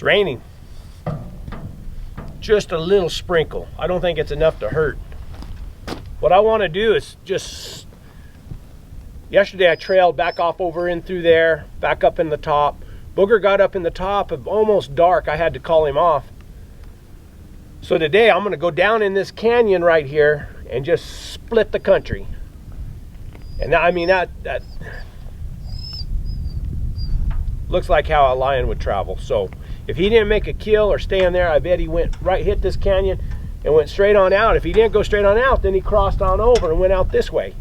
It's raining. Just a little sprinkle. I don't think it's enough to hurt. What I want to do is just, yesterday I trailed back off over in through there, back up in the top. Booger got up in the top, of almost dark. I had to call him off. So today I'm going to go down in this canyon right here and just split the country. And I mean that looks like how a lion would travel. So if he didn't make a kill or stay in there, I bet he went right, hit this canyon and went straight on out. If he didn't go straight on out, then he crossed on over and went out this way.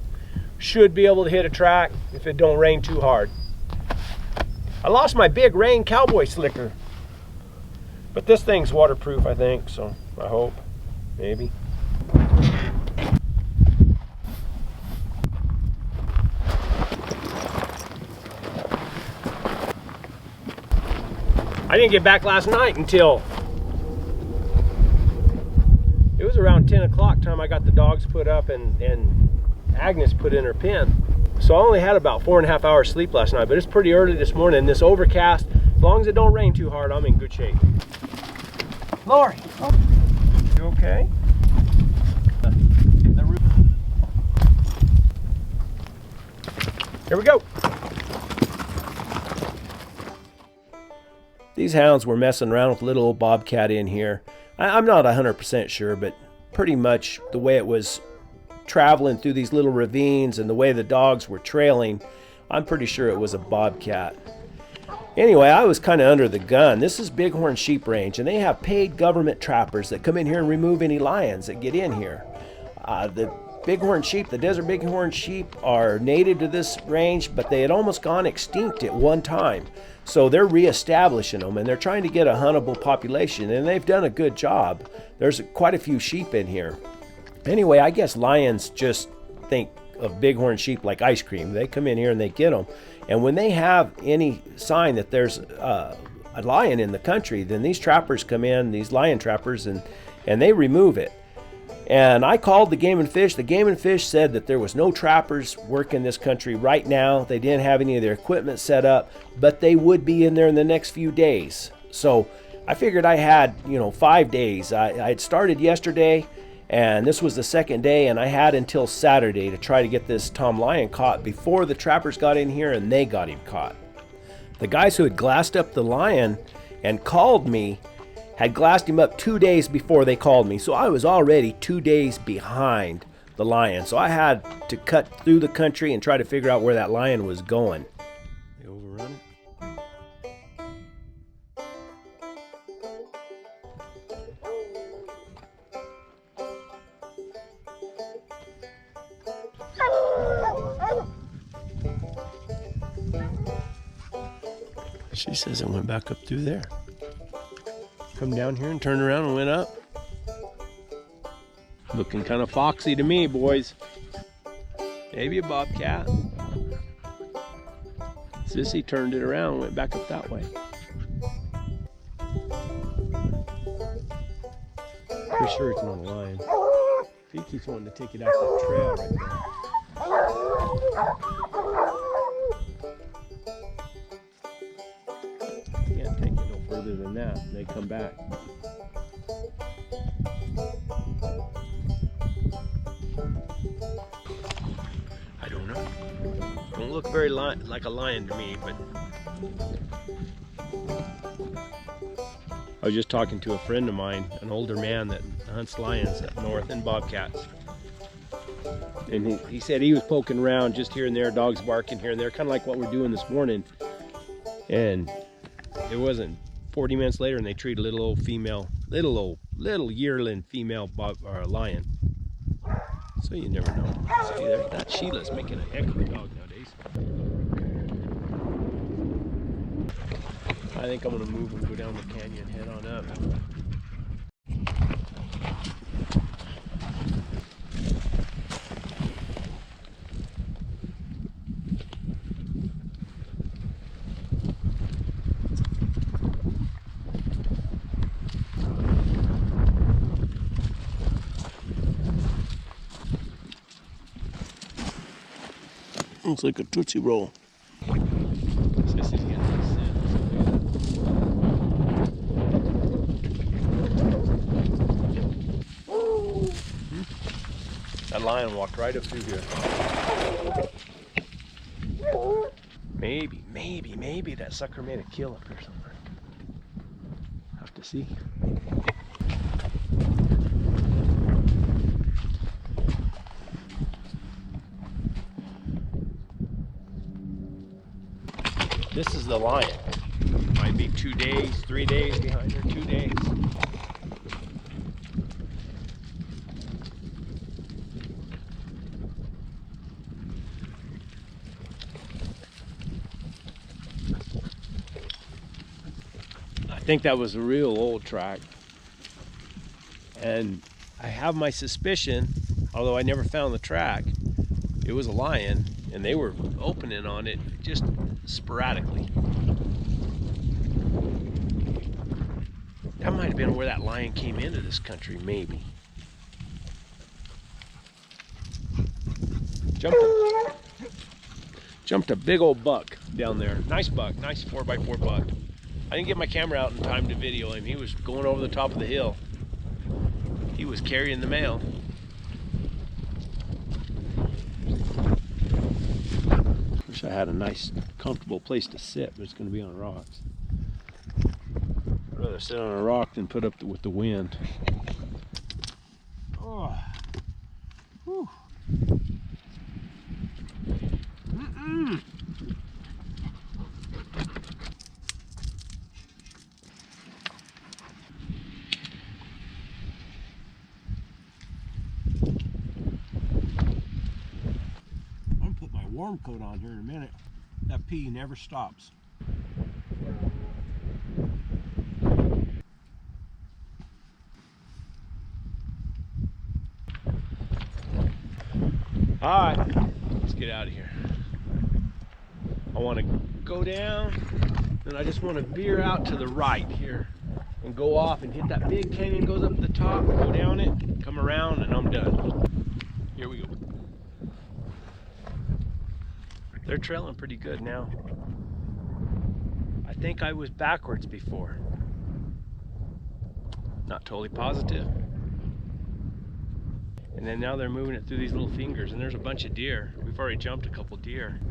Should be able to hit a track if it don't rain too hard. I lost my big rain cowboy slicker, but this thing's waterproof, I think, so I hope, maybe. I didn't get back last night until it was around 10 o'clock time I got the dogs put up and Agnes put in her pen. So I only had about 4.5 hours sleep last night, but it's pretty early this morning. This overcast, as long as it don't rain too hard, I'm in good shape. Lori, you okay? Here we go. These hounds were messing around with little old bobcat in here. I'm not 100% sure, but pretty much the way it was traveling through these little ravines and the way the dogs were trailing, I'm pretty sure it was a bobcat. Anyway, I was kind of under the gun. This is BigHorn sheep range, and they have paid government trappers that come in here and remove any lions that get in here. The BigHorn sheep, the desert BigHorn sheep, are native to this range, but they had almost gone extinct at one time. So they're reestablishing them, and they're trying to get a huntable population, and they've done a good job. There's quite a few sheep in here. Anyway, I guess lions just think of BigHorn sheep like ice cream. They come in here and they get them. And when they have any sign that there's a lion in the country, then these trappers come in, these lion trappers, and they remove it. And I called the Game and Fish. The Game and Fish said that there was no trappers working this country right now. They didn't have any of their equipment set up, but they would be in there in the next few days. So I figured I had, 5 days. I had started yesterday, and this was the second day, and I had until Saturday to try to get this Tom lion caught before the trappers got in here and they got him caught. The guys who had glassed up the lion and called me had glassed him up 2 days before they called me. So I was already 2 days behind the lion. So I had to cut through the country and try to figure out where that lion was going. They overrun it. She says it went back up through there. Come down here and turned around and went up. Looking kind of foxy to me, boys. Maybe a bobcat. Sissy turned it around and went back up that way. Pretty sure it's not a lion. He keeps wanting to take it out the trail right there. Can't take it no further than that. And they come back. I don't know. Don't look very like a lion to me, but I was just talking to a friend of mine, an older man that hunts lions up north and bobcats. And he said he was poking around just here and there, dogs barking here and there, kind of like what we're doing this morning. And it wasn't 40 minutes later and they treat a little old female, little yearling female lion. So you never know. See, that Sheila's making a heck of a dog nowadays. I think I'm gonna move and go down the canyon, head on up. Looks like a Tootsie Roll. Sissy's getting this scent. That lion walked right up through here. Maybe that sucker made a kill up here somewhere. Have to see. This is the lion. Might be 2 days, 3 days behind her, 2 days. I think that was a real old track. And I have my suspicion, although I never found the track, it was a lion, and they were opening on it just sporadically. That might have been where that lion came into this country, maybe. Jumped a big old buck down there. Nice buck, nice 4x4 buck. I didn't get my camera out in time to video him. He was going over the top of the hill. He was carrying the mail. Wish I had a nice, comfortable place to sit, but it's going to be on rocks. I'd rather sit on a rock than put up with the wind. Oh. Whew. Warm coat on here in a minute. That pee never stops. All right, let's get out of here. I want to go down, and I just want to veer out to the right here and go off and hit that big canyon, goes up the top, go down it, come around, and I'm done. Here we go. They're trailing pretty good now. I think I was backwards before. Not totally positive. And then now they're moving it through these little fingers, and there's a bunch of deer. We've already jumped a couple deer.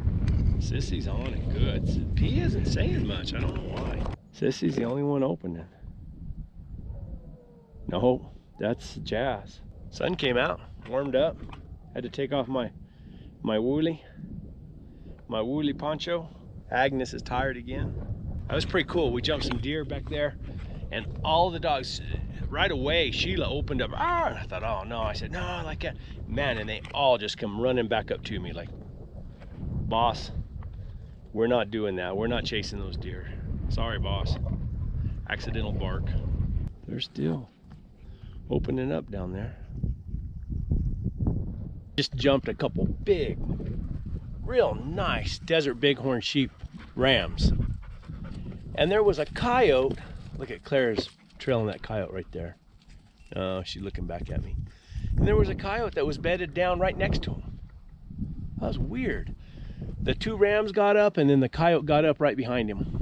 Sissy's on it good. P isn't saying much, I don't know why. Sissy's the only one opening. No, that's Jazz. Sun came out, warmed up. Had to take off my woolly poncho. Agnes is tired again. That was pretty cool. We jumped some deer back there, and all the dogs, right away, Sheila opened up. Ah! And I thought, oh no. I said, no, I like that. Man, and they all just come running back up to me like, boss, we're not doing that. We're not chasing those deer. Sorry, boss. Accidental bark. They're still opening up down there. Just jumped a couple big, real nice desert bighorn sheep rams, and there was a coyote. Look at Claire's trailing that coyote right there. Oh, she's looking back at me. And there was a coyote that was bedded down right next to him. That was weird. The two rams got up, and then the coyote got up right behind him.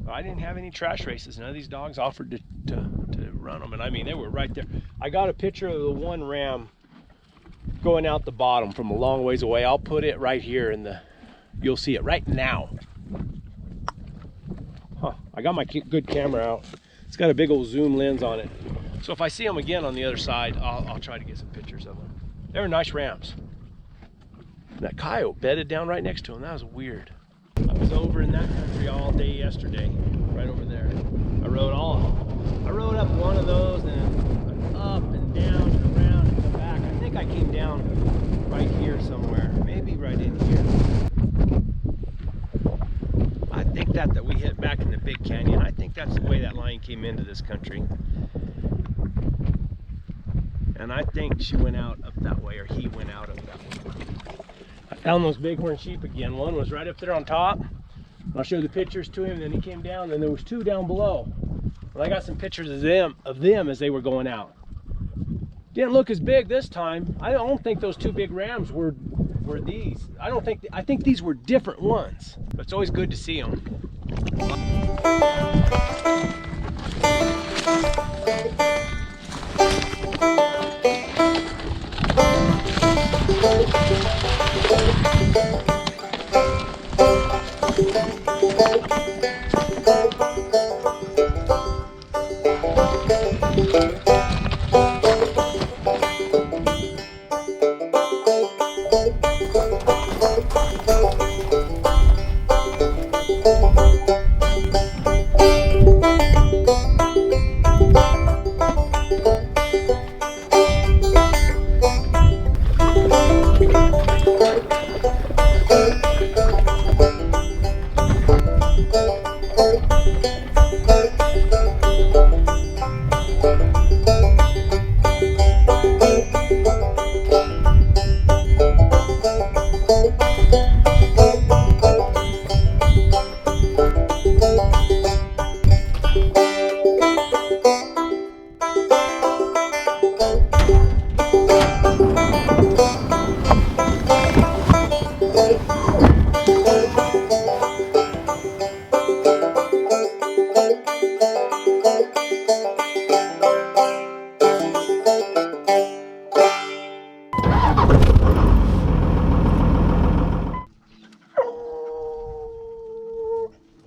I didn't have any trash races. None of these dogs offered to run them, and I mean, they were right there. I got a picture of the one ram going out the bottom from a long ways away. I'll put it right here in the, you'll see it right now. Huh, I got my good camera out. It's got a big old zoom lens on it. So if I see them again on the other side, I'll try to get some pictures of them. They were nice rams. And that coyote bedded down right next to him. That was weird. I was over in that country all day yesterday, right over there. I rode up one of those and up and down and around and come back. I think I came down right here somewhere, maybe right in here. I think that we hit back in the big canyon. I think that's the way that lion came into this country. And I think she went out up that way, or he went out up that way. I found those bighorn sheep again. One was right up there on top. I'll show the pictures to him. Then he came down, and there was two down below. Well, I got some pictures of them as they were going out. Didn't look as big this time. I don't think those two big rams were these. I think these were different ones. But it's always good to see them.